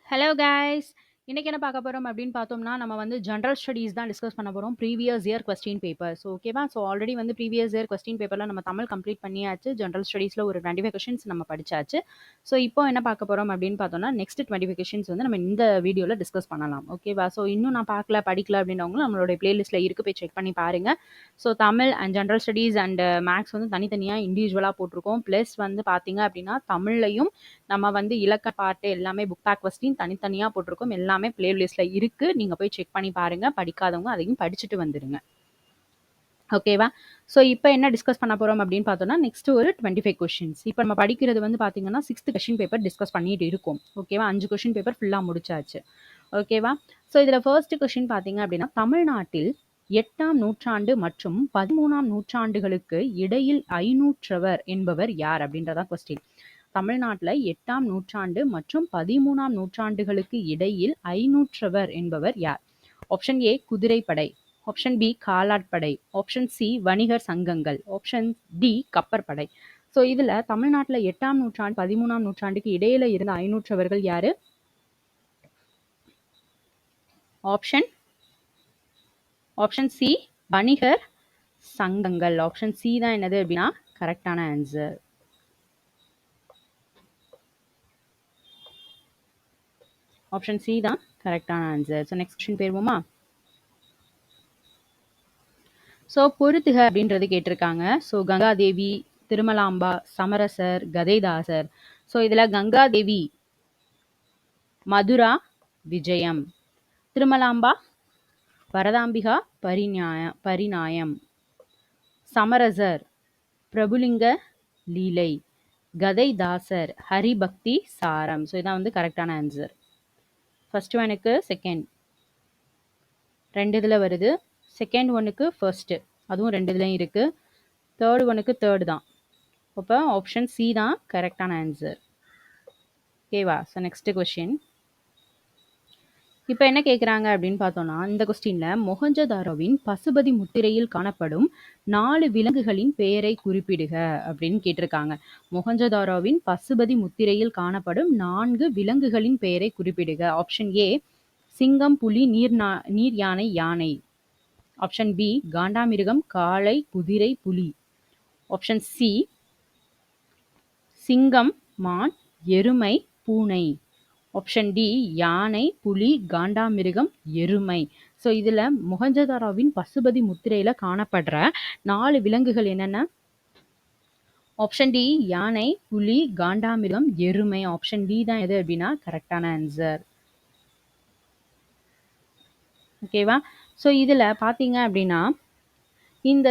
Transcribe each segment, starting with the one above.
Hello guys! இன்னைக்கு என்ன பார்க்க போறோம் அப்படின்னு பார்த்தோம்னா, நம்ம வந்து ஜெனரல் ஸ்டடீஸ் தான் டிஸ்கஸ் பண்ண போறோம். ப்ரீவியஸ் இயர் கொஸ்டின் பேப்பர்ஸ் ஓகேவா? ஸோ ஆல்ரெடி வந்து ப்ரீவியஸ் இயர் கொஸ்டின் பேப்பர்ல நம்ம தமிழ் கம்ப்ளீட் பண்ணியாச்சு. ஜெனரல் ஸ்டடீஸ்ல ஒரு 25 கொஸ்டின்ஸ் நம்ம படிச்சாச்சு. ஸோ இப்போ என்ன பார்க்க போறோம் அப்படின்னு பார்த்தோம்னா, நெக்ஸ்ட் 25 கொஸ்டின்ஸ் வந்து நம்ம இந்த வீடியோல டிஸ்கஸ் பண்ணலாம். ஓகேவா? ஸோ இன்னும் நான் பார்க்கல, படிக்கல அப்படின்றவங்களும் நம்மளுடைய பிளேலிஸ்ட்ல இருக்கு, போய் செக் பண்ணி பாருங்க. So Tamil and general studies and maths வந்து தனித்தனியா இண்டிவிஜுவலா போட்டிருக்கோம். ப்ளஸ் வந்து பார்த்தீங்க அப்படின்னா, தமிழ்லையும் நம்ம வந்து இலக்க பாட்டு எல்லாமே புக் பேக் கொஸ்டின் தனித்தனியா போட்டிருக்கோம். எல்லாமே பிளேலிஸ்ட்ல இருக்கு. நீங்க போய் செக் பண்ணி பாருங்க. படிக்காதவங்க அதையும் படிச்சுட்டு வந்துருங்க. ஓகேவா? ஸோ இப்போ என்ன டிஸ்கஸ் பண்ண போறோம் அப்படின்னு பார்த்தோம்னா, நெக்ஸ்ட் ஒரு 25 கொஸ்டின்ஸ். இப்போ நம்ம படிக்கிறது வந்து பார்த்தீங்கன்னா, 6th கொஸ்டின் பேப்பர் டிஸ்கஸ் பண்ணிட்டு இருக்கோம். ஓகேவா? 5 கொஸ்டின் பேப்பர் ஃபுல்லா முடிச்சாச்சு. ஓகேவா? ஸோ இதுல ஃபர்ஸ்ட் கொஸ்டின் பார்த்தீங்க அப்படின்னா, தமிழ்நாட்டில் 8ஆம் நூற்றாண்டு மற்றும் 13ஆம் நூற்றாண்டுகளுக்கு இடையில் ஐநூற்றவர் என்பவர் யார் அப்படின்றதான் கொஸ்டின். தமிழ்நாட்டில் 8ஆம் நூற்றாண்டு மற்றும் 13ஆம் நூற்றாண்டுகளுக்கு இடையில் ஐநூற்றவர் என்பவர் யார்? ஆப்ஷன் ஏ குதிரைப்படை, ஆப்ஷன் பி காலாட்படை, ஆப்ஷன் சி வணிகர் சங்கங்கள், ஆப்ஷன் டி கப்பற்படை. ஸோ இதுல தமிழ்நாட்டில் 8ஆம் நூற்றாண்டு 13ஆம் நூற்றாண்டுக்கு இடையில இருந்த ஐநூற்றவர்கள் யாரு? ஆப்ஷன் சி வணிகர் சங்கங்கள். ஆப்ஷன் சி தான் என்னது அப்படின்னா கரெக்டான ஆன்சர். ஆப்ஷன் சி தான் கரெக்டான ஆன்சர். ஸோ நெக்ஸ்ட் கொஸ்டின் போயிருவோமா? ஸோ பொறுத்துக அப்படின்றது கேட்டிருக்காங்க. ஸோ கங்காதேவி, திருமலாம்பா, சமரசர், கதைதாசர். ஸோ இதில் கங்காதேவி மதுரா விஜயம், திருமலாம்பா வரதாம்பிகா பரிநாயம், சமரசர் பிரபுலிங்க லீலை, கதைதாசர் ஹரிபக்தி சாரம். ஸோ இதான் வந்து கரெக்டான ஆன்சர். ஃபர்ஸ்ட் ஒனுக்கு செகண்ட், ரெண்டு இதில் வருது. செகண்ட் ஒனுக்கு ஃபர்ஸ்ட், அதுவும் ரெண்டு இதுலையும் இருக்கு. தேர்ட் ஒனுக்கு தேர்டு தான். அப்போ ஆப்ஷன் சி தான் கரெக்டான ஆன்சர். ஓகேவா? So next question. இப்போ என்ன கேட்குறாங்க அப்படின்னு பார்த்தோம்னா, இந்த கொஸ்டினில் மொஹஞ்சதாரோவின் பசுபதி முத்திரையில் காணப்படும் 4 விலங்குகளின் பெயரை குறிப்பிடுக அப்படின்னு கேட்டிருக்காங்க. மொஹஞ்சதாரோவின் பசுபதி முத்திரையில் காணப்படும் 4 விலங்குகளின் பெயரை குறிப்பிடுக. ஆப்ஷன் ஏ சிங்கம், புலி, நீர் யானை, யானை. ஆப்ஷன் பி காண்டாமிருகம், காளை, குதிரை, புலி. ஆப்ஷன் சி சிங்கம், மான், எருமை, பூனை. ஆப்ஷன் டி யானை, புலி, காண்டாமிருகம், எருமை. ஸோ இதில் மொஹஞ்சதாரோவின் பசுபதி முத்திரையில் காணப்படுற 4 விலங்குகள் என்னென்ன? ஆப்ஷன் டி யானை, புலி, காண்டாமிருகம், எருமை. ஆப்ஷன் டி தான் எது அப்படின்னா கரெக்டான ஆன்சர். ஓகேவா? ஸோ இதில் பார்த்தீங்க அப்படின்னா, இந்த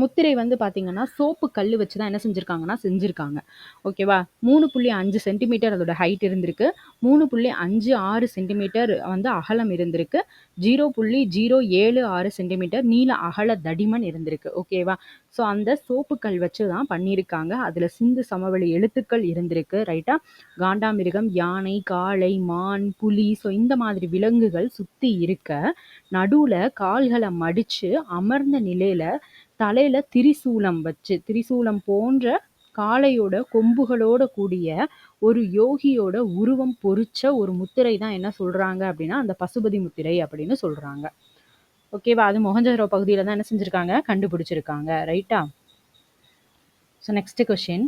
முத்திரை வந்து பார்த்தீங்கன்னா சோப்பு கல் வச்சு தான் என்ன செஞ்சுருக்காங்க. ஓகேவா? 3.5 சென்டிமீட்டர் அதோட ஹைட் இருந்திருக்கு. 3.56 சென்டிமீட்டர் வந்து அகலம் இருந்திருக்கு. 0.076 சென்டிமீட்டர் நீள அகல தடிமன் இருந்திருக்கு. ஓகேவா? ஸோ அந்த சோப்பு கல் வச்சு தான் பண்ணியிருக்காங்க. அதில் சிந்து சமவெளி எழுத்துக்கள் இருந்திருக்கு. ரைட்டா? காண்டாமிருகம், யானை, காளை, மான், புலி, ஸோ இந்த மாதிரி விலங்குகள் சுற்றி இருக்க நடுவில் கால்களை மடித்து அமர்ந்த நிலையில் தலையில திரிசூலம் போன்ற காளையோட கொம்புகளோட கூடிய ஒரு யோகியோட உருவம் பொறிச்ச ஒரு முத்திரை தான் என்ன சொல்றாங்க அப்படின்னா அந்த பசுபதி முத்திரை அப்படின்னு சொல்றாங்க. ஓகேவா? அது மொஹஞ்சதாரோ பகுதியில தான் என்ன செஞ்சிருக்காங்க, கண்டுபிடிச்சிருக்காங்க. ரைட்டா? So next question.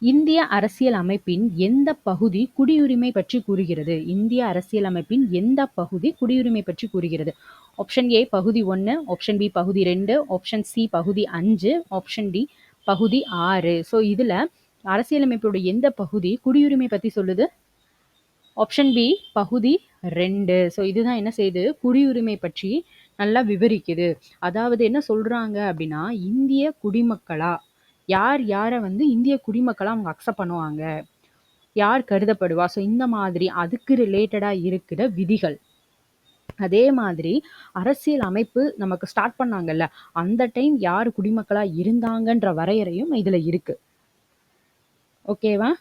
இந்திய அரசியல் அமைப்பின் எந்த பகுதி குடியுரிமை பற்றி கூறுகிறது? இந்திய அரசியல் அமைப்பின் எந்த பகுதி குடியுரிமை பற்றி கூறுகிறது? ஆப்ஷன் ஏ பகுதி 1, ஆப்ஷன் பி பகுதி 2, ஆப்ஷன் சி பகுதி 5, ஆப்ஷன் டி பகுதி 6. ஸோ இதில் அரசியலமைப்போட எந்த பகுதி குடியுரிமை பற்றி சொல்லுது? ஆப்ஷன் பி பகுதி 2. ஸோ இதுதான் என்ன செய்யுது, குடியுரிமை பற்றி நல்லா விவரிக்குது. அதாவது என்ன சொல்றாங்க அப்படின்னா, இந்திய குடிமக்களா யார் யாரை வந்து இந்திய குடிமக்களா அவங்க அக்செப்ட் பண்ணுவாங்க, யார் கருதப்படுவா, ஸோ இந்த மாதிரி அதுக்கு ரிலேட்டடாக இருக்கிற விதிகள். அதே மாதிரி அரசியல் அமைப்பு நமக்கு ஸ்டார்ட் பண்ணாங்கல்ல, அந்த டைம் யார் குடிமக்களா இருந்தாங்கன்ற வரையறையும் இதுல இருக்கு. ஓகேவா?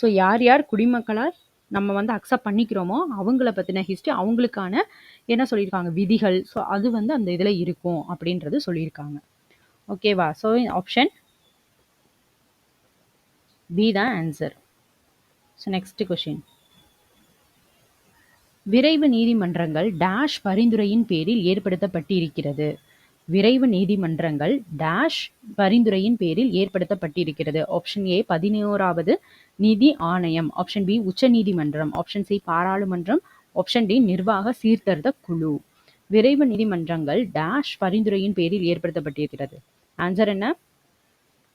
ஸோ யார் யார் குடிமக்களா நம்ம வந்து அக்செப்ட் பண்ணிக்கிறோமோ அவங்கள பற்றின ஹிஸ்ட்ரி, அவங்களுக்கான என்ன சொல்லியிருக்காங்க விதிகள், ஸோ அது வந்து அந்த இதில் இருக்கும் அப்படின்றது சொல்லியிருக்காங்க. ஓகேவா? ஸோ ஆப்ஷன் பி தான் ஆன்சர். So next question. விரைவு நீதிமன்றங்கள் டேஷ் பரிந்துரையின் பேரில் ஏற்படுத்தப்பட்டிருக்கிறது. விரைவு நீதிமன்றங்கள் டேஷ் பரிந்துரையின் பேரில் ஏற்படுத்தப்பட்டிருக்கிறது. ஆப்ஷன் ஏ 11வது நிதி ஆணையம், ஆப்ஷன் பி உச்ச நீதிமன்றம், ஆப்ஷன் சி பாராளுமன்றம், ஆப்ஷன் டி நிர்வாக சீர்திருத்த குழு. விரைவு நீதிமன்றங்கள் டேஷ் பரிந்துரையின் பேரில் ஏற்படுத்தப்பட்டிருக்கிறது. ஆன்சர் என்ன?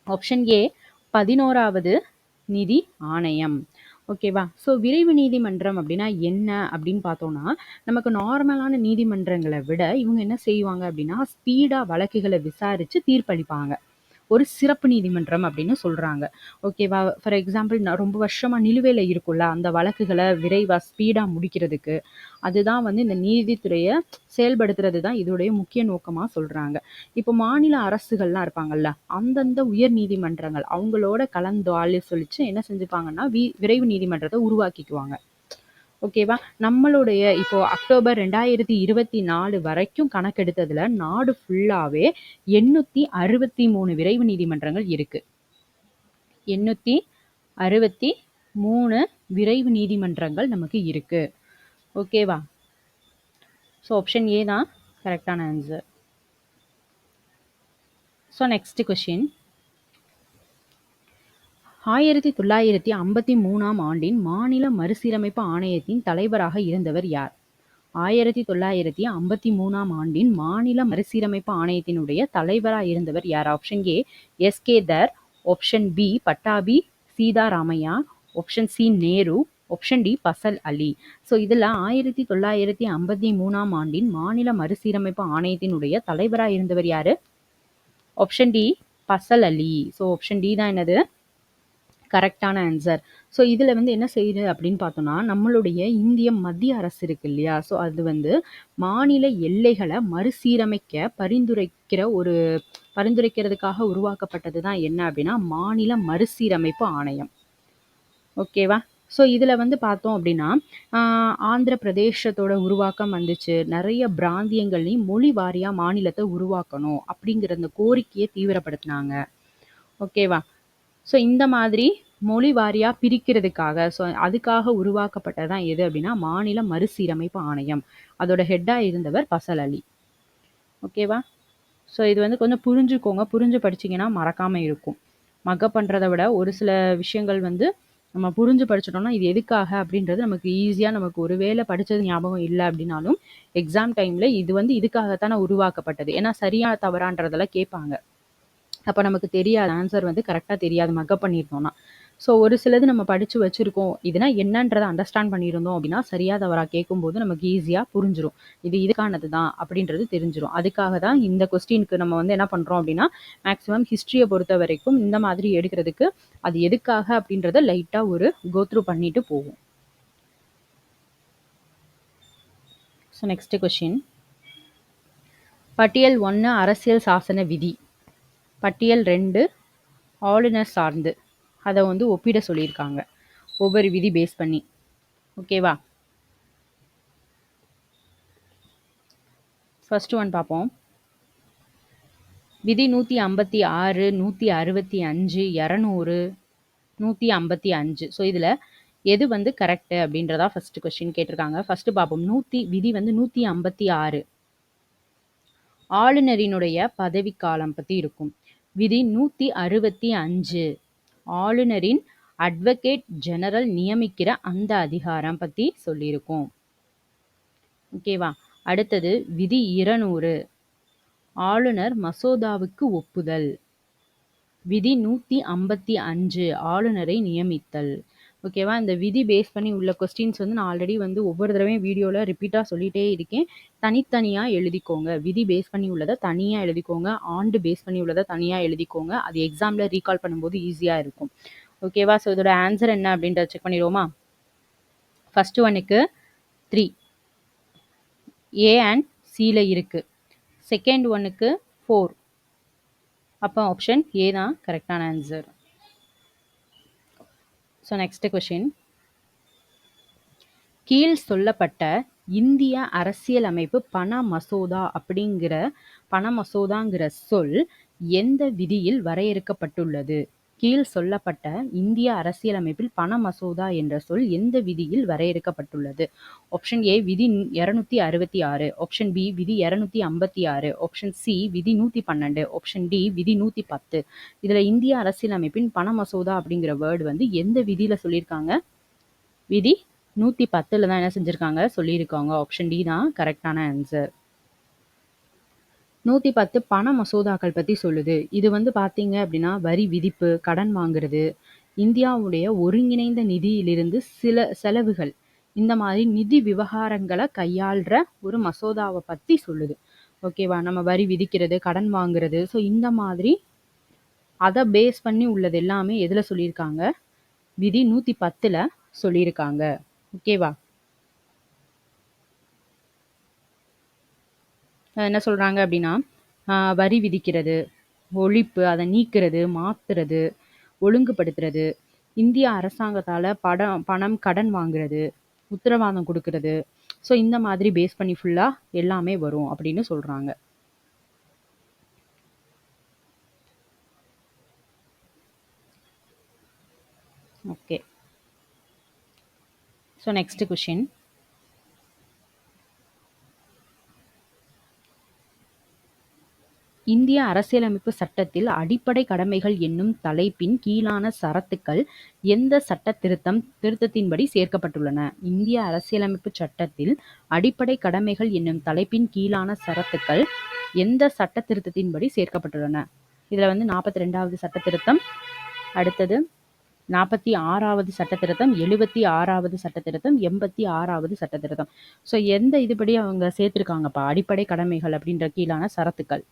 ஆப்ஷன் ஏ 11வது நிதி ஆணையம். ஓகேவா? ஸோ விரைவு நீதிமன்றம் அப்படின்னா என்ன அப்படின்னு பார்த்தோம்னா, நமக்கு நார்மலான நீதிமன்றங்களை விட இவங்க என்ன செய்வாங்க அப்படின்னா, ஸ்பீடாக வழக்குகளை விசாரித்து தீர்ப்பளிப்பாங்க. ஒரு சிறப்பு நீதிமன்றம் அப்படின்னு சொல்கிறாங்க. ஓகேவா? ஃபார் எக்ஸாம்பிள் ரொம்ப வருஷமாக நிலுவையில் இருக்கும்ல, அந்த வழக்குகளை விரைவாக ஸ்பீடாக முடிக்கிறதுக்கு அதுதான் வந்து இந்த நீதித்துறையை செயல்படுத்துறது தான் இதோடைய முக்கிய நோக்கமாக சொல்கிறாங்க. இப்போ மாநில அரசுகள்லாம் இருப்பாங்கல்ல, அந்தந்த உயர் நீதிமன்றங்கள் அவங்களோட கலந்து ஆலோசிச்சு என்ன செஞ்சுப்பாங்கன்னா விரைவு நீதிமன்றத்தை உருவாக்கிக்குவாங்க. ஓகேவா? நம்மளுடைய இப்போ அக்டோபர் 2024 வரைக்கும் கணக்கெடுத்ததுல நாடு ஃபுல்லாவே 863 விரைவு நீதிமன்றங்கள் இருக்கு. 863 விரைவு நீதிமன்றங்கள் நமக்கு இருக்கு. ஓகேவா? ஸோ ஆப்ஷன் ஏ தான் கரெக்டான ஆன்சர். So next question. 1953ஆம் ஆண்டின் மாநில மறுசீரமைப்பு ஆணையத்தின் தலைவராக இருந்தவர் யார்? 1953ஆம் ஆண்டின் மாநில மறுசீரமைப்பு ஆணையத்தினுடைய தலைவராக இருந்தவர் யார்? Option A S K. Dhar, option B Pattabhi Sitaramayya, option C Nehru, option D Fazal Ali. So இதில் 1953ஆம் ஆண்டின் மாநில மறுசீரமைப்பு ஆணையத்தினுடைய தலைவராக இருந்தவர் யாரு? Option D Fazal Ali. So option D தான் என்னது கரெக்டான ஆன்சர். ஸோ இதில் வந்து என்ன செய்யுது அப்படின்னு பார்த்தோம்னா, நம்மளுடைய இந்திய மத்திய அரசு இருக்கு இல்லையா, ஸோ அது வந்து மாநில எல்லைகளை மறுசீரமைக்க பரிந்துரைக்கிறதுக்காக உருவாக்கப்பட்டது தான் என்ன அப்படின்னா மாநில மறுசீரமைப்பு ஆணையம். ஓகேவா? ஸோ இதில் வந்து பார்த்தோம் அப்படின்னா ஆந்திர பிரதேசத்தோட உருவாக்கம் வந்துச்சு. நிறைய பிராந்தியங்களையும் மொழி வாரியாக மாநிலத்தை உருவாக்கணும் அப்படிங்கிற அந்த கோரிக்கையை தீவிரப்படுத்தினாங்க. ஓகேவா? ஸோ இந்த மாதிரி மொழி வாரியாக பிரிக்கிறதுக்காக ஸோ அதுக்காக உருவாக்கப்பட்டதான் எது அப்படின்னா மாநில மறுசீரமைப்பு ஆணையம். அதோட ஹெட்டாக இருந்தவர் பசல் அலி. ஓகேவா? ஸோ இது வந்து கொஞ்சம் புரிஞ்சுக்கோங்க, புரிஞ்சு படிச்சிங்கன்னா மறக்காமல் இருக்கும். மக்கப் பண்ணுறதை விட ஒரு சில விஷயங்கள் வந்து நம்ம புரிஞ்சு படிச்சிட்டோம்னா இது எதுக்காக அப்படின்றது நமக்கு ஈஸியாக நமக்கு ஒரு வேளை படித்தது ஞாபகம் இல்லை அப்படின்னாலும் எக்ஸாம் டைமில் இது வந்து இதுக்காகத்தானே உருவாக்கப்பட்டது. ஏன்னா சரியா தவறான்றதெல்லாம் கேட்பாங்க. அப்போ நமக்கு தெரியாது, ஆன்சர் வந்து கரெக்டாக தெரியாது மக்கப் பண்ணியிருந்தோம்னா. ஸோ ஒரு சிலது நம்ம படித்து வச்சுருக்கோம், இதுனா என்னன்றதை அண்டர்ஸ்டாண்ட் பண்ணியிருந்தோம் அப்படின்னா சரியா தவறாக கேட்கும்போது நமக்கு ஈஸியாக புரிஞ்சிடும். இது இதுக்கானது தான் அப்படின்றது தெரிஞ்சிடும். அதுக்காக தான் இந்த கொஸ்டினுக்கு நம்ம வந்து என்ன பண்ணுறோம் அப்படின்னா மேக்ஸிமம் ஹிஸ்ட்ரியை பொறுத்த வரைக்கும் இந்த மாதிரி எடுக்கிறதுக்கு அது எதுக்காக அப்படின்றத லைட்டாக ஒரு கோத்ரூ பண்ணிட்டு போவோம். So next question. பட்டியல் 1 அரசியல் சாசன விதி, பட்டியல் 2 ஆளுநர் சார்ந்து அதை வந்து ஒப்பிட சொல்லியிருக்காங்க ஒவ்வொரு விதி பேஸ் பண்ணி. ஓகேவா? ஃபர்ஸ்ட் ஒன் பார்ப்போம். விதி 156, 165, 200, 155. ஸோ இதில் எது வந்து கரெக்டு அப்படின்றதா ஃபர்ஸ்ட் கொஸ்டின் கேட்டிருக்காங்க. ஃபர்ஸ்ட் பார்ப்போம். விதி வந்து 156 ஆளுநரினுடைய பதவிக்காலம் பற்றி இருக்கும். விதி 165 ஆளுநரின் அட்வொகேட் ஜெனரல் நியமிக்கிற அந்த அதிகாரம் பற்றி சொல்லியிருக்கோம். ஓகேவா? அடுத்தது விதி 200 ஆளுநர் மசோதாவுக்கு ஒப்புதல். விதி 155 ஆளுநரை நியமித்தல். ஓகேவா? இந்த விதி பேஸ் பண்ணி உள்ள கொஸ்டின்ஸ் வந்து நான் ஆல்ரெடி வந்து ஒவ்வொரு தடவையும் வீடியோவில் ரிப்பீட்டாக சொல்லிகிட்டே இருக்கேன். தனித்தனியாக எழுதிக்கோங்க. விதி பேஸ் பண்ணி உள்ளதை தனியாக எழுதிக்கோங்க, ஆண்டு பேஸ் பண்ணி உள்ளதை தனியாக எழுதிக்கோங்க. அது எக்ஸாமில் ரீகால் பண்ணும்போது ஈஸியாக இருக்கும். ஓகேவா? ஸோ இதோட ஆன்சர் என்ன அப்படின்றத செக் பண்ணிடுவோமா? ஃபர்ஸ்ட் ஒன்னுக்கு 3 ஏ அண்ட் சியில் இருக்குது. செகண்ட் ஒன்னுக்கு 4. அப்போ ஆப்ஷன் ஏ தான் கரெக்டான ஆன்சர். So next question. கீழ் சொல்லப்பட்ட இந்திய அரசியலமைப்பு பண மசோதாங்கிற சொல் எந்த விதியில் வரையறுக்கப்பட்டுள்ளது? கீழ் சொல்லப்பட்ட இந்திய அரசியலமைப்பில் பண மசோதா என்ற சொல் எந்த விதியில் வரையறுக்கப்பட்டுள்ளது? ஆப்ஷன் ஏ விதி 266, ஆப்ஷன் பி விதி 256, ஆப்ஷன் சி விதி 112, ஆப்ஷன் டி விதி 110. இதுல இந்திய அரசியலமைப்பின் பண மசோதா அப்படிங்கிற வேர்டு வந்து எந்த விதியில சொல்லியிருக்காங்க? விதி 110ல தான் என்ன செஞ்சிருக்காங்க சொல்லியிருக்காங்க. ஆப்ஷன் டி தான் கரெக்டான ஆன்சர். 110 பண மசோதாக்கள் பத்தி சொல்லுது. இது வந்து பார்த்தீங்க அப்படின்னா வரி விதிப்பு, கடன் வாங்குறது, இந்தியாவுடைய ஒருங்கிணைந்த நிதியிலிருந்து சில செலவுகள், இந்த மாதிரி நிதி விவகாரங்களை கையாள்ற ஒரு மசோதாவை பத்தி சொல்லுது. ஓகேவா? நம்ம வரி விதிக்கிறது, கடன் வாங்குறது, ஸோ இந்த மாதிரி அதை பேஸ் பண்ணி உள்ளது எல்லாமே எதுல சொல்லியிருக்காங்க? விதி 110ல சொல்லியிருக்காங்க. ஓகேவா? என்ன சொல்றாங்க அப்படின்னா வரி விதிக்கிறது, ஒழிப்பு, அதை நீக்கிறது, மாத்துறது, ஒழுங்குபடுத்துறது, இந்திய அரசாங்கத்தால பணம் கடன் வாங்குறது, உத்தரவாதம் கொடுக்கறது, ஸோ இந்த மாதிரி பேஸ் பண்ணி ஃபுல்லா எல்லாமே வரும் அப்படின்னு சொல்றாங்க. Okay, so next question. இந்திய அரசியலமைப்பு சட்டத்தில் அடிப்படை கடமைகள் என்னும் தலைப்பின் கீழான சரத்துக்கள் எந்த சட்ட திருத்தத்தின்படி சேர்க்கப்பட்டுள்ளன? இந்திய அரசியலமைப்பு சட்டத்தில் அடிப்படை கடமைகள் என்னும் தலைப்பின் கீழான சரத்துக்கள் எந்த சட்ட திருத்தத்தின்படி சேர்க்கப்பட்டுள்ளன? இதுல வந்து 42வது சட்ட திருத்தம், அடுத்தது 46வது சட்ட திருத்தம், 76வது சட்ட திருத்தம், 86வது சட்ட திருத்தம். ஸோ எந்த இதுபடி அவங்க சேர்த்திருக்காங்கப்பா அடிப்படை கடமைகள் அப்படின்ற கீழான சரத்துக்கள்?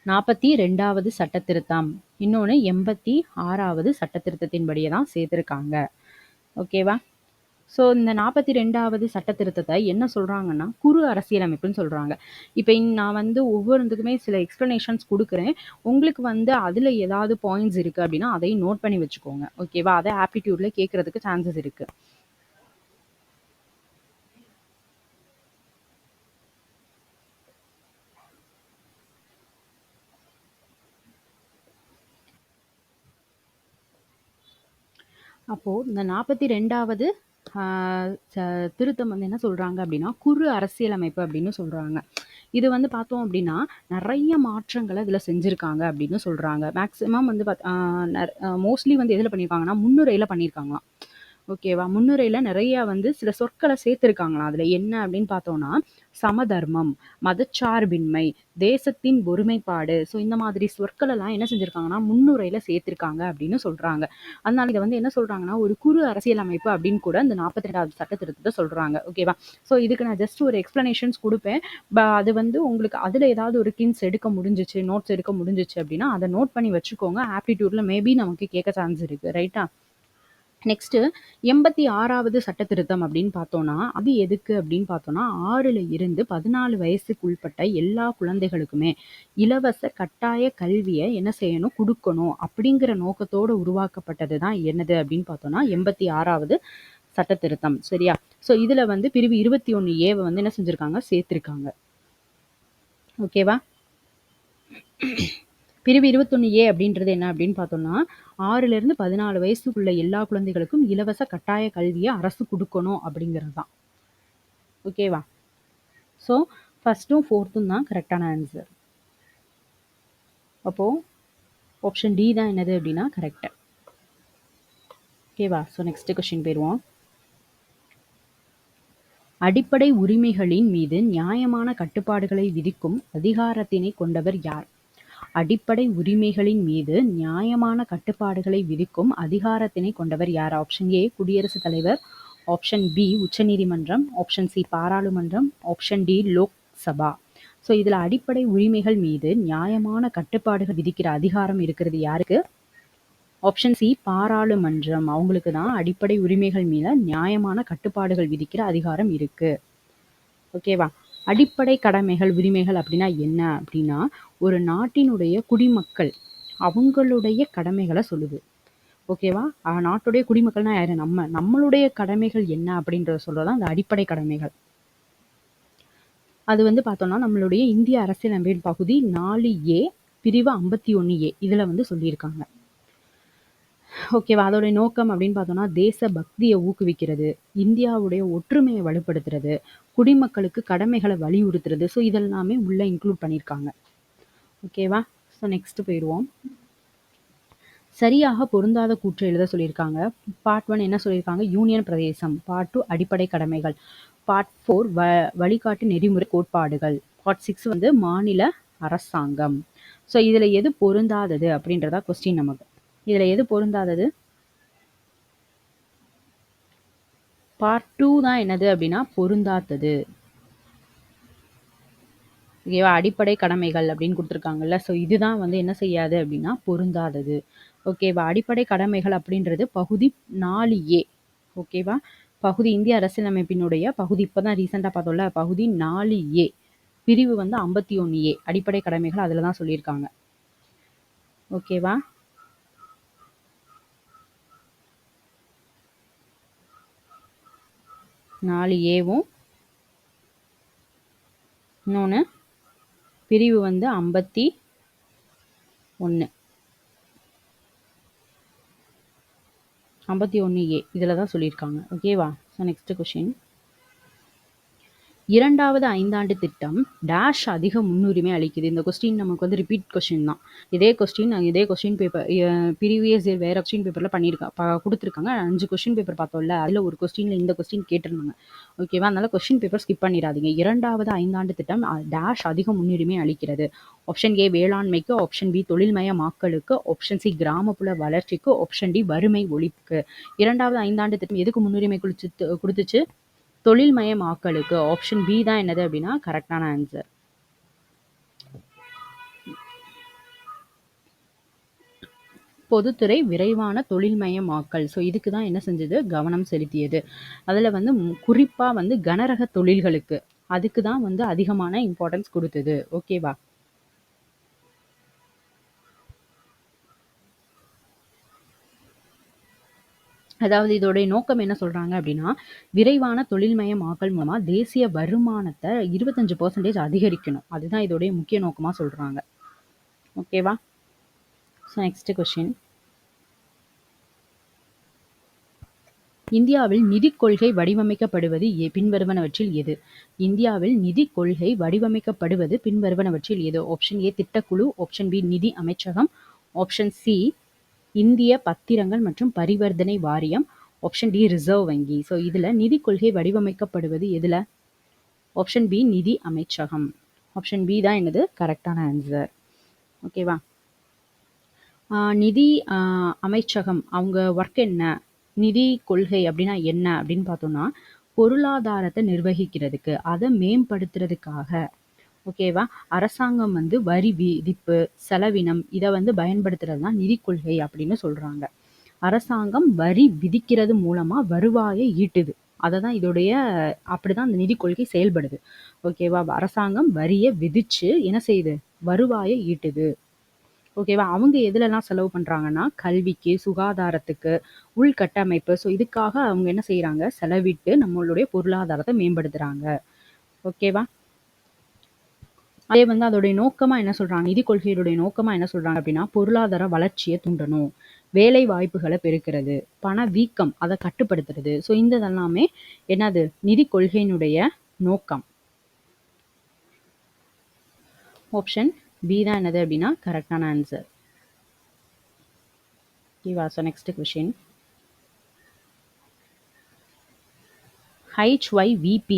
42வது சட்ட திருத்தம், இன்னொன்று 86வது சட்ட திருத்தத்தின்படியே தான் சேர்த்திருக்காங்க. ஓகேவா? ஸோ இந்த 42வது சட்ட திருத்தத்தை என்ன சொல்றாங்கன்னா குறு அரசியலமைப்புன்னு சொல்றாங்க. இப்போ நான் வந்து ஒவ்வொருத்துக்குமே சில எக்ஸ்பிளனேஷன்ஸ் கொடுக்குறேன். உங்களுக்கு வந்து அதில் ஏதாவது பாயிண்ட்ஸ் இருக்கு அப்படின்னா அதையும் நோட் பண்ணி வச்சுக்கோங்க. ஓகேவா? அதை ஆப்டிடியூட்ல கேட்கறதுக்கு சான்சஸ் இருக்கு. அப்போ இந்த 42வது திருத்தம் வந்து என்ன சொல்றாங்க அப்படின்னா குறு அரசியலமைப்பு அப்படின்னு சொல்றாங்க. இது வந்து பார்த்தோம் அப்படின்னா நிறைய மாற்றங்களை இதில் செஞ்சுருக்காங்க அப்படின்னு சொல்கிறாங்க. மேக்ஸிமம் வந்து மோஸ்ட்லி வந்து எதில் பண்ணியிருக்காங்கன்னா முன்னுரையில் பண்ணியிருக்காங்களாம். ஓகேவா? முன்னுரையில் நிறைய வந்து சில சொற்களை சேர்த்துருக்காங்களாம். அதில் என்ன அப்படின்னு பார்த்தோம்னா சமதர்மம், மதச்சார்பின்மை, தேசத்தின் ஒருமைப்பாடு, ஸோ இந்த மாதிரி சொற்களெல்லாம் என்ன செஞ்சுருக்காங்கன்னா முன்னுரையில் சேர்த்துருக்காங்க அப்படின்னு சொல்கிறாங்க. அதனால இதை வந்து என்ன சொல்கிறாங்கன்னா ஒரு குறு அரசியலமைப்பு அப்படின்னு கூட இந்த 42வது சட்ட திருத்தத்தை சொல்கிறாங்க. ஓகேவா? ஸோ இதுக்கு நான் ஜஸ்ட் ஒரு எக்ஸ்பிளனேஷன்ஸ் கொடுப்பேன். அது வந்து உங்களுக்கு அதில் ஏதாவது ஒரு கின்ஸ் எடுக்க முடிஞ்சிச்சு, நோட்ஸ் எடுக்க முடிஞ்சிச்சு அப்படின்னா அதை நோட் பண்ணி வச்சுக்கோங்க. ஆப்டிடியூட்ல மேபி நமக்கு கேட்க சான்ஸ் இருக்குது. ரைட்டா? நெக்ஸ்ட் 86வது சட்ட திருத்தம் அப்படின்னு பார்த்தோம்னா அது எதுக்கு அப்படின்னு பார்த்தோம்னா 6ல இருந்து 14 வயசுக்கு உட்பட்ட எல்லா குழந்தைகளுக்குமே இலவச கட்டாய கல்வியை என்ன செய்யணும் கொடுக்கணும் அப்படிங்கிற நோக்கத்தோடு உருவாக்கப்பட்டது தான் என்னது அப்படின்னு பார்த்தோம்னா 86வது சட்ட திருத்தம். சரியா? ஸோ இதுல வந்து பிரிவு 21A வந்து என்ன செஞ்சிருக்காங்க சேர்த்திருக்காங்க. ஓகேவா? பிரிவு 21A அப்படின்றது என்ன அப்படின்னு பார்த்தோம்னா 6ல இருந்து 14 வயசுக்குள்ள எல்லா குழந்தைகளுக்கும் இலவச கட்டாய கல்வியை அரசு கொடுக்கணும் அப்படிங்கிறது தான். ஓகேவா? ஸோ ஃபர்ஸ்ட்டும் ஃபோர்த்தும் தான் கரெக்டான ஆன்சர். அப்போ ஆப்ஷன் டி தான் என்னது அப்படின்னா கரெக்ட். ஓகேவா? ஸோ நெக்ஸ்ட் கொஸ்டின் போயிடுவோம். அடிப்படை உரிமைகளின் மீது நியாயமான கட்டுப்பாடுகளை விதிக்கும் அதிகாரத்தினை கொண்டவர் யார்? அடிப்படை உரிமைகளின் மீது நியாயமான கட்டுப்பாடுகளை விதிக்கும் அதிகாரத்தினை கொண்டவர் யார்? ஆப்ஷன் ஏ குடியரசுத் தலைவர், ஆப்ஷன் பி உச்சநீதிமன்றம், ஆப்ஷன் சி பாராளுமன்றம், ஆப்ஷன் டி லோக்சபா. ஸோ இதில் அடிப்படை உரிமைகள் மீது நியாயமான கட்டுப்பாடுகள் விதிக்கிற அதிகாரம் இருக்கிறது யாருக்கு? ஆப்ஷன் சி பாராளுமன்றம். அவங்களுக்கு தான் அடிப்படை உரிமைகள் மீது நியாயமான கட்டுப்பாடுகள் விதிக்கிற அதிகாரம் இருக்கு. ஓகேவா? அடிப்படை கடமைகள் உரிமைகள் அப்படின்னா என்ன அப்படின்னா ஒரு நாட்டினுடைய குடிமக்கள் அவங்களுடைய கடமைகளை சொல்லுது. ஓகேவா? நாட்டுடைய குடிமக்கள்னா யாரு? நம்மளுடைய கடமைகள் என்ன அப்படின்றத சொல்றதான் அந்த அடிப்படை கடமைகள். அது வந்து பார்த்தோம்னா நம்மளுடைய இந்திய அரசியலமைப்பின் பகுதி 4A பிரிவு 51A இதில் வந்து சொல்லியிருக்காங்க. ஓகேவா? அதோடைய நோக்கம் அப்படின்னு பார்த்தோம்னா, தேச பக்தியை ஊக்குவிக்கிறது, இந்தியாவுடைய ஒற்றுமையை வலுப்படுத்துறது, குடிமக்களுக்கு கடமைகளை வலியுறுத்துறது. ஸோ இதெல்லாமே உள்ள இன்க்ளூட் பண்ணியிருக்காங்க. ஓகேவா? ஸோ நெக்ஸ்ட் போயிடுவோம். சரியாக பொருந்தாத கூற்று எழுத சொல்லியிருக்காங்க. பார்ட் 1 என்ன சொல்லியிருக்காங்க? யூனியன் பிரதேசம். பார்ட் 2 அடிப்படை கடமைகள். பார்ட் 4 வழிகாட்டு நெறிமுறை கோட்பாடுகள். பார்ட் 6 வந்து மாநில அரசாங்கம். ஸோ இதில் எது பொருந்தாதது அப்படின்றதா கொஸ்டின் நமக்கு. இதில் எது பொருந்தாதது? பார்ட் 2 தான் என்னது அப்படின்னா பொருந்தாதது. ஓகேவா? அடிப்படை கடமைகள் அப்படின்னு கொடுத்துருக்காங்கல்ல. ஸோ இதுதான் வந்து என்ன செய்யாது அப்படின்னா பொருந்தாதது. ஓகேவா? அடிப்படை கடமைகள் அப்படின்றது பகுதி 4A. ஓகேவா? பகுதி இந்திய அரசியலமைப்பினுடைய பகுதி இப்போ தான் ரீசெண்டாக பார்த்தோம்ல, பகுதி 4A பிரிவு வந்து 51A அடிப்படை கடமைகள் அதில் தான் சொல்லியிருக்காங்க. ஓகேவா? நாலு ஏவும் இன்னொன்று பிரிவு வந்து 51 51A இதில் தான் சொல்லியிருக்காங்க. ஓகேவா? So next question. இரண்டாவது ஐந்தாண்டு திட்டம் டேஷ் அதிக முன்னுரிமை அளிக்குது. இந்த கொஸ்டின் நமக்கு வந்து ரிப்பீட் கொஸ்டின் தான். இதே கொஸ்டின் பேப்பர் ப்ரீவியஸ் இயர் வேறு கொஸ்டின் பேப்பரில் கொடுத்துருக்காங்க. 5 கொஸ்டின் பேப்பர் பார்த்தோம்ல, அதில் ஒரு கொஸ்டினில் இந்த கொஸ்டின் கேட்டிருந்தாங்க. ஓகேவா? அதனால் கொஸ்டின் பேப்பர் ஸ்கிப் பண்ணிடாதீங்க. இரண்டாவது ஐந்தாண்டு திட்டம் டேஷ் அதிக முன்னுரிமை அளிக்கிறது. ஆப்ஷன் ஏ வேளாண்மைக்கு, ஆப்ஷன் பி தொழில்மயமாக்கலுக்கு, ஆப்ஷன் சி கிராமப்புற வளர்ச்சிக்கு, ஆப்ஷன் டி வறுமை ஒழிப்புக்கு. இரண்டாவது ஐந்தாண்டு திட்டம் எதுக்கு முன்னுரிமை கொடுத்துச்சு? தொழில்மயமாக்கலுக்கு. ஆப்ஷன் பி தான் என்னது அப்படின்னா கரெக்டான ஆன்சர். பொதுத்துறை விரைவான தொழில்மயமாக்கல். ஸோ இதுக்கு தான் என்ன செஞ்சது? கவனம் செலுத்தியது. அதில் வந்து குறிப்பாக வந்து கனரக தொழில்களுக்கு அதுக்கு தான் வந்து அதிகமான இம்பார்ட்டன்ஸ் கொடுத்தது. ஓகேவா? அதாவது இதோடைய நோக்கம் என்ன சொல்றாங்க அப்படின்னா, விரைவான தொழில்மயமாக்கல் மூலமா தேசிய வருமானத்தை 25% அதிகரிக்கணும். அதுதான் இதோடைய முக்கிய நோக்கமா சொல்றாங்க. ஓகேவா? So next question. இந்தியாவில் நிதிக் கொள்கை வடிவமைக்கப்படுவது பின்வருவனவற்றில் எது? இந்தியாவில் நிதிக் கொள்கை வடிவமைக்கப்படுவது பின்வருவனவற்றில் எது? ஆப்ஷன் ஏ திட்டக்குழு, ஆப்ஷன் பி நிதி அமைச்சகம், ஆப்ஷன் சி இந்திய பத்திரங்கள் மற்றும் பரிவர்த்தனை வாரியம், ஆப்ஷன் டி ரிசர்வ் வங்கி. ஸோ இதில் நிதி கொள்கை வடிவமைக்கப்படுவது எதில்? ஆப்ஷன் பி நிதி அமைச்சகம். ஆப்ஷன் பி தான் என்னது கரெக்டான ஆன்சர். ஓகேவா? நிதி அமைச்சகம் அவங்க ஒர்க் என்ன? நிதி கொள்கை அப்படின்னா என்ன அப்படின்னு பார்த்தோம்னா, பொருளாதாரத்தை நிர்வகிக்கிறதுக்கு, அதை மேம்படுத்துறதுக்காக. ஓகேவா? அரசாங்கம் வந்து வரி விதிப்பு, செலவினம் இதை வந்து பயன்படுத்துறது தான் நிதி கொள்கை அப்படின்னு சொல்றாங்க. அரசாங்கம் வரி விதிக்கிறது மூலமா வருவாயை ஈட்டுது. அதை தான் இதோடைய அப்படிதான் அந்த நிதி கொள்கை செயல்படுது. ஓகேவா? அரசாங்கம் வரியை விதிச்சு என்ன செய்யுது? வருவாயை ஈட்டுது. ஓகேவா? அவங்க எதுலலாம் செலவு பண்றாங்கன்னா, கல்விக்கு, சுகாதாரத்துக்கு, உள்கட்டமைப்பு. ஸோ இதுக்காக அவங்க என்ன செய்யறாங்க? செலவிட்டு நம்மளுடைய பொருளாதாரத்தை மேம்படுத்துறாங்க. ஓகேவா? அதே வந்து அதோடைய நோக்கமா என்ன சொல்றாங்க? நிதி கொள்கையுடைய நோக்கமா என்ன சொல்றாங்க அப்படின்னா, பொருளாதார வளர்ச்சியை தூண்டணும், வேலை வாய்ப்புகளை பெருக்கிறது, பண வீக்கம் அதை கட்டுப்படுத்துறது. ஸோ இந்த எல்லாமே என்னது? நிதி கொள்கையினுடைய நோக்கம். ஆப்ஷன் பி தான் என்னது அப்படின்னா கரெக்டான ஆன்சர். ஓகேவா? So next question. HYVP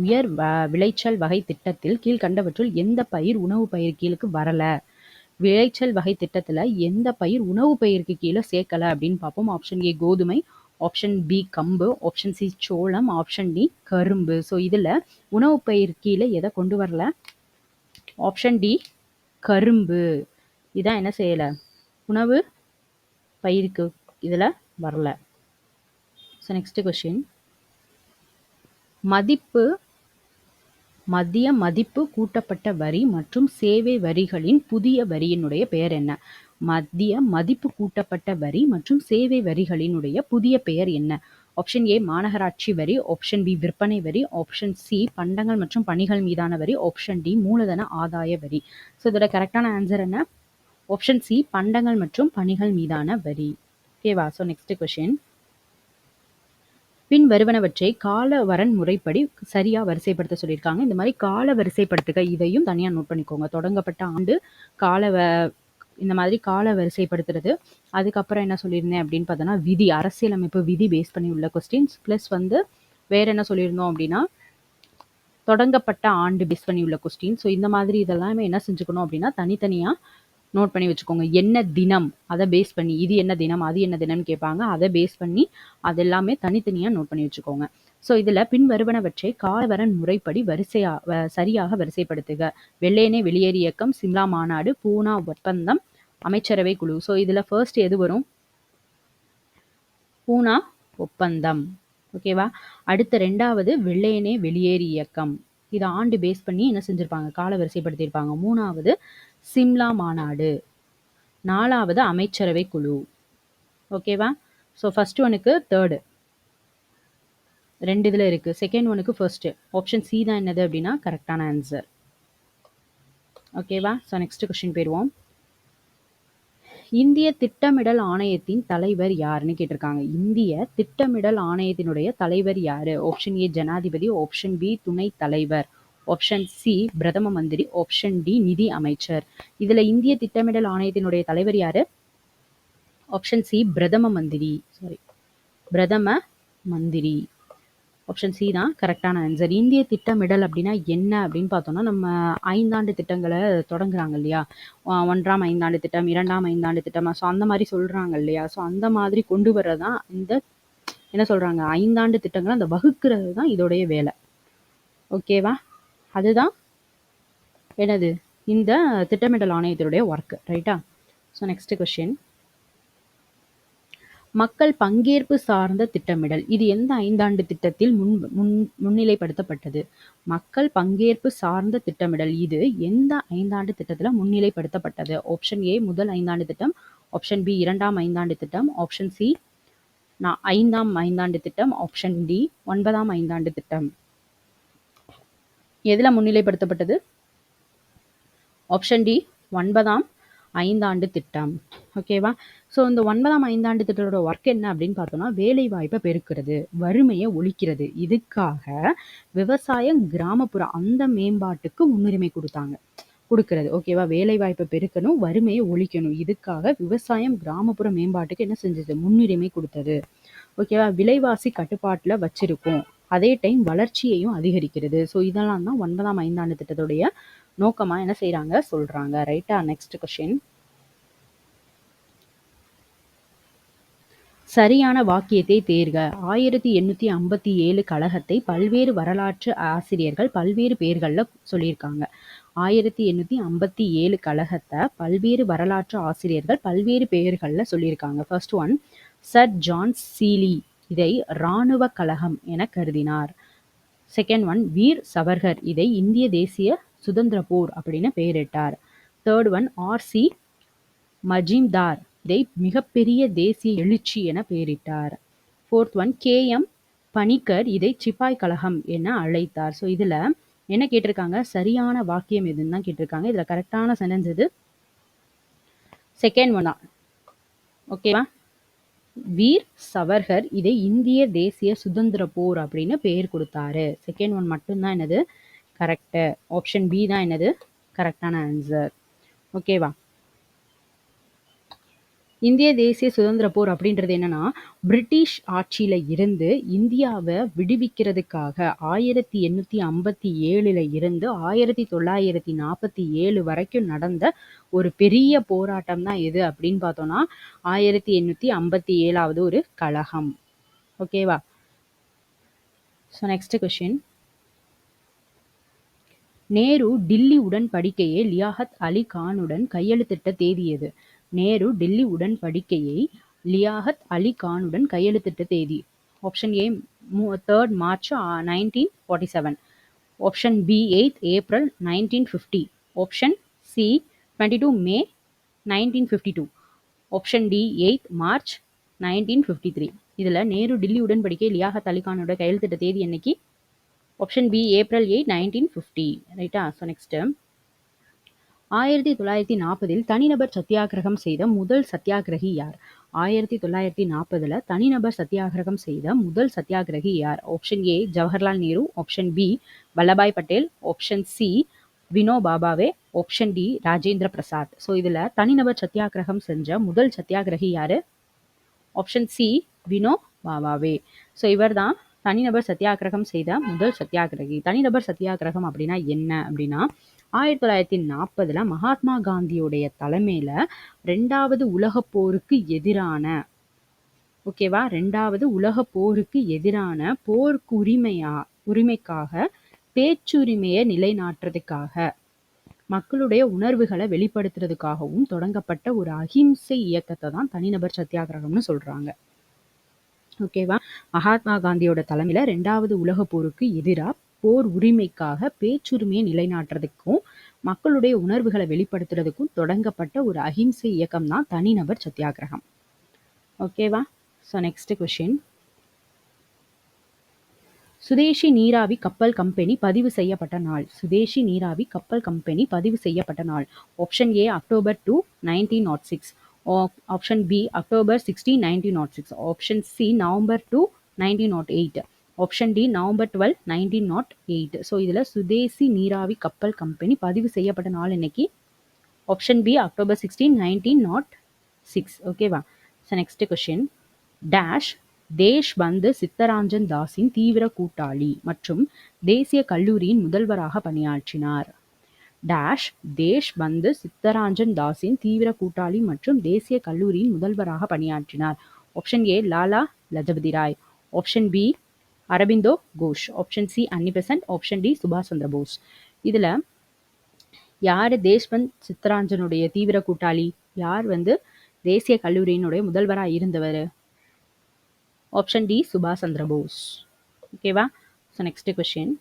உயர் விளைச்சல் வகை திட்டத்தில் கீழ்கண்டவற்றுள் எந்த பயிர் உணவு பயிர் கீழுக்கு வரல? விளைச்சல் வகை திட்டத்தில் எந்த பயிர் உணவு பயிருக்கு கீழே சேர்க்கல அப்படின்னு பார்ப்போம். ஆப்ஷன் ஏ கோதுமை, ஆப்ஷன் பி கம்பு, ஆப்ஷன் சி சோளம், ஆப்ஷன் டி கரும்பு. ஸோ இதில் உணவு பயிர் கீழே எதை கொண்டு வரல? ஆப்ஷன் டி கரும்பு. இதான் என்ன செய்யலை? உணவு பயிருக்கு இதில் வரல. So next question. மத்திய மதிப்பு கூட்டப்பட்ட வரி மற்றும் சேவை வரிகளின் புதிய வரியினுடைய பெயர் என்ன? மத்திய மதிப்பு கூட்டப்பட்ட வரி மற்றும் சேவை வரிகளினுடைய புதிய பெயர் என்ன? ஆப்ஷன் ஏ மாநகராட்சி வரி, ஆப்ஷன் பி விற்பனை வரி, ஆப்ஷன் சி பண்டங்கள் மற்றும் பணிகள் மீதான வரி, ஆப்ஷன் டி மூலதன ஆதாய வரி. ஸோ இதோட கரெக்டான ஆன்சர் என்ன? ஆப்ஷன் சி பண்டங்கள் மற்றும் பணிகள் மீதான வரி. ஓகேவா? So next question. பின் வருவனவற்றை கால வரன் முறைப்படி சரியா வரிசைப்படுத்த சொல்லியிருக்காங்க. இந்த மாதிரி கால வரிசைப்படுத்துக இதையும் தனியாக நோட் பண்ணிக்கோங்க. தொடங்கப்பட்ட ஆண்டு, கால இந்த மாதிரி கால வரிசைப்படுத்துறது. அதுக்கப்புறம் என்ன சொல்லியிருந்தேன் அப்படின்னு பார்த்தோன்னா, விதி, அரசியலமைப்பு விதி பேஸ் பண்ணி உள்ள கொஸ்டின்ஸ். ப்ளஸ் வந்து வேற என்ன சொல்லியிருந்தோம் அப்படின்னா, தொடங்கப்பட்ட ஆண்டு பேஸ் பண்ணி உள்ள கொஸ்டின். ஸோ இந்த மாதிரி இதெல்லாமே என்ன செஞ்சுக்கணும் அப்படின்னா தனித்தனியாக நோட் பண்ணி வச்சுக்கோங்க. என்ன தினம் அதை பேஸ் பண்ணி, இது என்ன தினம் அது என்ன தினம்னு கேட்பாங்க, அதை பேஸ் பண்ணி அது எல்லாமே தனித்தனியாக நோட் பண்ணி வச்சுக்கோங்க. ஸோ இதில் பின் வருவனவற்றை காலவரன் முறைப்படி சரியாக வரிசைப்படுத்துக. வெள்ளையனே வெளியேறு இயக்கம், சிம்லா மாநாடு, பூனா ஒப்பந்தம், அமைச்சரவை குழு. ஸோ இதில் ஃபர்ஸ்ட் எது வரும்? பூனா ஒப்பந்தம். ஓகேவா? அடுத்த ரெண்டாவது வெள்ளையனே வெளியேறு இயக்கம். இதை ஆண்டு பேஸ் பண்ணி என்ன செஞ்சிருப்பாங்க? கால வரிசைப்படுத்தியிருப்பாங்க. மூணாவது சிம்லா மாநாடு. நாலாவது அமைச்சரவை குழு. ஓகேவா? ஸோ ஃபர்ஸ்ட் ஒனுக்கு தேர்டு, ரெண்டு இதில் இருக்கு. செகண்ட் ஒனுக்கு ஃபர்ஸ்ட். ஆப்ஷன் சி தான் என்னது அப்படின்னா கரெக்டான ஆன்சர். ஓகேவா? ஸோ நெக்ஸ்ட் கொஸ்டின் போயிடுவோம். இந்திய திட்டமிடல் ஆணையத்தின் தலைவர் யாருன்னு கேட்டிருக்காங்க. இந்திய திட்டமிடல் ஆணையத்தினுடைய தலைவர் யாரு? ஆப்ஷன் ஏ ஜனாதிபதி, ஆப்ஷன் பி துணை தலைவர், ஆப்ஷன் சி பிரதம மந்திரி, ஆப்ஷன் டி நிதி அமைச்சர். இதுல இந்திய திட்டமிடல் ஆணையத்தினுடைய தலைவர் யாரு? ஆப்ஷன் சி பிரதம மந்திரி. பிரதம மந்திரி. ஆப்ஷன் சி தான் கரெக்டான ஆன்சர். இந்திய திட்டமிடல் அப்படின்னா என்ன அப்படின்னு பார்த்தோம்னா, நம்ம 5 ஆண்டு திட்டங்களை தொடங்குறாங்க இல்லையா? 1ஆம் ஐந்தாண்டு திட்டம், 2ஆம் ஐந்தாண்டு திட்டம். ஸோ அந்த மாதிரி சொல்றாங்க இல்லையா? ஸோ அந்த மாதிரி கொண்டு வர்றதான் இந்த என்ன சொல்றாங்க, 5 ஆண்டு திட்டங்களை அந்த வகுக்கிறது தான் இதோடைய வேலை. ஓகேவா? அதுதான் என்னது, இந்த திட்டமிடல் ஆணையத்தினுடைய ஒர்க். ரைட்டா? So next question. மக்கள் பங்கேற்பு சார்ந்த திட்டமிடல் இது எந்த 5 ஆண்டு திட்டத்தில் முன்னிலைப்படுத்தப்பட்டது? மக்கள் பங்கேற்பு சார்ந்த திட்டமிடல் இது எந்த 5 ஆண்டு திட்டத்தில் முன்னிலைப்படுத்தப்பட்டது? ஆப்ஷன் ஏ முதல் 5 ஆண்டு திட்டம், ஆப்ஷன் பி 2ஆம் ஐந்தாண்டு திட்டம், ஆப்ஷன் சி 5ஆம் ஐந்தாண்டு திட்டம், ஆப்ஷன் டி 9ஆம் ஐந்தாண்டு திட்டம். எதுல முன்னிலைப்படுத்தப்பட்டது? ஆப்ஷன் டி 9ஆம் ஐந்தாண்டு திட்டம். ஓகேவா? ஸோ இந்த 9ஆம் ஐந்தாண்டு திட்டத்தோட ஒர்க் என்ன அப்படின்னு பார்த்தோம்னா, வேலை வாய்ப்பை பெருக்கிறது, வறுமையை ஒழிக்கிறது. இதுக்காக விவசாயம், கிராமப்புற அந்த மேம்பாட்டுக்கு முன்னுரிமை கொடுக்கிறது. ஓகேவா? வேலை வாய்ப்பை பெருக்கணும், வறுமையை ஒழிக்கணும். இதுக்காக விவசாயம், கிராமப்புற மேம்பாட்டுக்கு என்ன செஞ்சது? முன்னுரிமை கொடுத்தது. ஓகேவா? விலைவாசி கட்டுப்பாட்டில் வச்சிருக்கோம், அதே டைம் வளர்ச்சியையும் அதிகரிக்கிறது. ஸோ இதெல்லாம் தான் 9ஆம் ஐந்தாண்டு திட்டத்துடைய நோக்கமா என்ன செய்யறாங்க சொல்றாங்க. ரைட்டா? Next question. சரியான வாக்கியத்தை தேர்க. 1857 கழகத்தை பல்வேறு வரலாற்று ஆசிரியர்கள் பல்வேறு பெயர்கள்ல சொல்லியிருக்காங்க. 1857 கழகத்தை பல்வேறு வரலாற்று ஆசிரியர்கள் பல்வேறு பெயர்கள்ல சொல்லியிருக்காங்க. ஃபர்ஸ்ட் ஒன், சர் ஜான் சீலி இதை இராணுவ கழகம் என கருதினார். செகண்ட் ஒன், வீர் சவர்கர் இதை இந்திய தேசிய சுதந்திர போர் அப்படின்னு பெயரிட்டார். Third one, ஆர்.சி. மஜீம்தார் இதை மிகப்பெரிய தேசிய எழுச்சி என பெயரிட்டார். Fourth one, கே.எம். பணிக்கர் இதை சிப்பாய் கழகம் என அழைத்தார். ஸோ இதுல என்ன கேட்டிருக்காங்க? சரியான வாக்கியம் எதுன்னு தான் கேட்டிருக்காங்க. இதுல கரெக்டான சென்டென்ஸ் எது? செகண்ட் ஒன் தான். ஓகேவா? வீர் சவர்கர் இதை இந்திய தேசிய சுதந்திர போர் அப்படின்னு பெயர் கொடுத்தாரு. செகண்ட் ஒன் மட்டும்தான் என்னது கரெக்ட். ஆப்ஷன் பி தான் என்னது கரெக்டான ஆன்சர். ஓகேவா? இந்திய தேசிய சுதந்திர போர் அப்படின்றது என்னன்னா, பிரிட்டிஷ் ஆட்சியில இருந்து இந்தியாவை விடுவிக்கிறதுக்காக 1857 இருந்து 1947 வரைக்கும் நடந்த ஒரு பெரிய போராட்டம் தான் எது அப்படின்னு பார்த்தோம்னா 1857 ஒரு கழகம். ஓகேவா? So next question. Nehru Delhi உடன்படிக்கையை லியாகத் அலி கானுடன் கையெழுத்திட்ட தேதி எது? நேரு டில்லி உடன்படிக்கையை லியாகத் அலி கானுடன் கையெழுத்திட்ட தேதி. Option A 3 March 1947, option B 8 April 1950, option C 22 May 1952, option D 8 March 1953. இதுல நேரு டில்லி உடன்படிக்கை லியாகத் அலி கானோட கையெழுத்திட்ட தேதி என்னைக்கு? Option B April 8, 1950. ரைட்டா? ஸோ நெக்ஸ்ட், 1940 தனிநபர் சத்தியாகிரகம் செய்த முதல் சத்தியாகிரகி யார்? 1940 தனிநபர் சத்தியாகிரகம் செய்த முதல் சத்தியாகிரகி யார்? Option A Jawaharlal Nehru, option B Vallabhbhai Patel, option C Vinoba Bhave, option D Rajendra Prasad. So இதுல தனிநபர் சத்தியாகிரகம் செஞ்ச முதல் சத்தியாகிரகி யாரு? Option C வினோபாபாவே. ஸோ இவர் தான் தனிநபர் சத்தியாகிரகம் செய்த முதல் சத்தியாகிரகி. தனிநபர் சத்தியாகிரகம் அப்படின்னா என்ன அப்படின்னா 1940 மகாத்மா காந்தியுடைய தலைமையில 2வது உலகப் போருக்கு எதிரான ஓகேவா 2வது உலகப் போருக்கு எதிரான போருக்கு உரிமைக்காக பேச்சுரிமையை நிலைநாட்டுறதுக்காக மக்களுடைய உணர்வுகளை வெளிப்படுத்துறதுக்காகவும் தொடங்கப்பட்ட ஒரு அகிம்சை இயக்கத்தை தான் தனிநபர் சத்தியாகிரகம்னு சொல்றாங்க. ஓகேவா மகாத்மா காந்தியோட தலைமையில 2வது உலக போருக்கு எதிராக போர் உரிமைக்காக பேச்சுரிமையை நிலைநாட்டுறதுக்கும் மக்களுடைய உணர்வுகளை வெளிப்படுத்துறதுக்கும் தொடங்கப்பட்ட ஒரு அகிம்சை இயக்கம் தான் தனிநபர் சத்தியாகிரகம். ஓகேவா ஸோ நெக்ஸ்ட் கொஸ்டின். சுதேசி நீராவி கப்பல் கம்பெனி பதிவு செய்யப்பட்ட நாள். சுதேசி நீராவி கப்பல் கம்பெனி பதிவு செய்யப்பட்ட நாள். Option A October 2, 1906, option B October 16, 1906, option C November 2, 1908, option D November 12, 1908. So இதில் சுதேசி நீராவி கப்பல் கம்பெனி பதிவு செய்யப்பட்ட நாள் இன்னைக்கு ஆப்ஷன் பி அக்டோபர் 16, 1906. ஓகேவா so next question. Dash Deshbandhu சித்தராஞ்சன் தாஸின் தீவிர கூட்டாளி மற்றும் தேசிய கல்லூரியின் முதல்வராக பணியாற்றினார். டேஷ் தேஷ்பந்து சித்தராஞ்சன் தாஸின் தீவிர கூட்டாளி மற்றும் தேசிய கல்லூரியின் முதல்வராக பணியாற்றினார். Option A Lala Lajpat Rai, option B Aurobindo Ghosh, option C Annie Besant, option D சுபாஷ் சந்திர போஸ். இதுல யாரு தேஷ்பந்த் சித்தராஞ்சனுடைய தீவிர கூட்டாளி, யார் தேசிய கல்லூரியினுடைய முதல்வராக இருந்தவர்? ஆப்ஷன் டி சுபாஷ் சந்திர போஸ். ஓகேவா ஸோ நெக்ஸ்ட் கொஸ்டின்.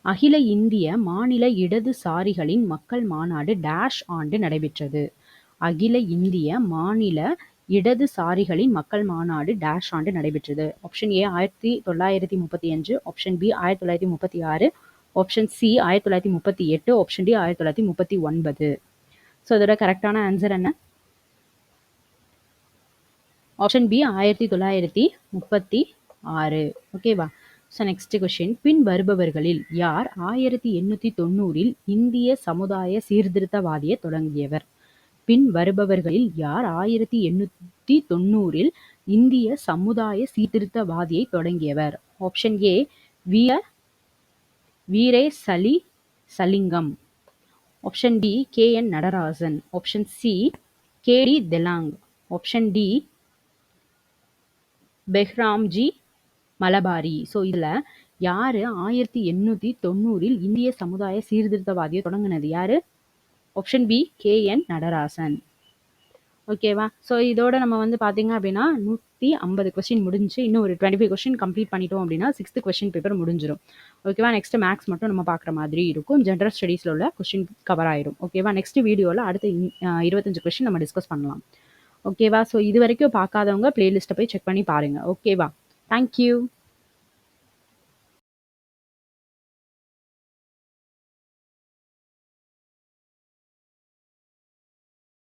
அகில இந்திய மாநில இடதுசாரிகளின் மக்கள் மாநாடு டேஷ் ஆண்டு நடைபெற்றது. அகில இந்திய மாநில இடதுசாரிகளின் மக்கள் மாநாடு டேஷ் ஆண்டு நடைபெற்றது. Option A 1935, option B 1936, option C 1938, option D 1939. So அதோட கரெக்டான ஆன்சர் என்ன? Option B 1936. ஓகேவா ஸோ நெக்ஸ்ட் கொஸ்டின். பின் வருபவர்களில் யார் 1890 இந்திய சமுதாய சீர்திருத்தவாதியை தொடங்கியவர்? பின் வருபவர்களில் யார் 1890 இந்திய சமுதாய சீர்திருத்தவாதியை தொடங்கியவர்? Option A Veeresalingam, option D KN Natarajan, option C KD Telang, option D Behramji Malabari. So இதில் யார் 1890 இந்திய சமுதாய சீர்திருத்தவாதியை தொடங்கினது யாரு? Option B KN Natarajan. ஓகேவா ஸோ இதோட நம்ம பார்த்தீங்க அப்படின்னா 150 கொஸ்டின் முடிஞ்சு இன்னும் ஒரு 25 கொஸ்டின் கம்ப்ளீட் பண்ணிட்டோம் அப்படின்னா 6th கொஸ்டின் பேப்பர் முடிஞ்சிடும். ஓகேவா நெக்ஸ்ட் மேக்ஸ் மட்டும் நம்ம பார்க்குற மாதிரி இருக்கும். ஜென்ரல் ஸ்டடீஸில் உள்ள கொஸ்டின் கவர் ஆயிடும். ஓகேவா நெக்ஸ்ட் வீடியோவில் அடுத்த 25 கொஸ்டின் நம்ம டிஸ்கஸ் பண்ணலாம். ஓகேவா ஸோ இது வரைக்கும் பார்க்காதவங்க பிளேலிஸ்ட்டை போய் செக் பண்ணி பாருங்கள். ஓகேவா தேங்க்யூ.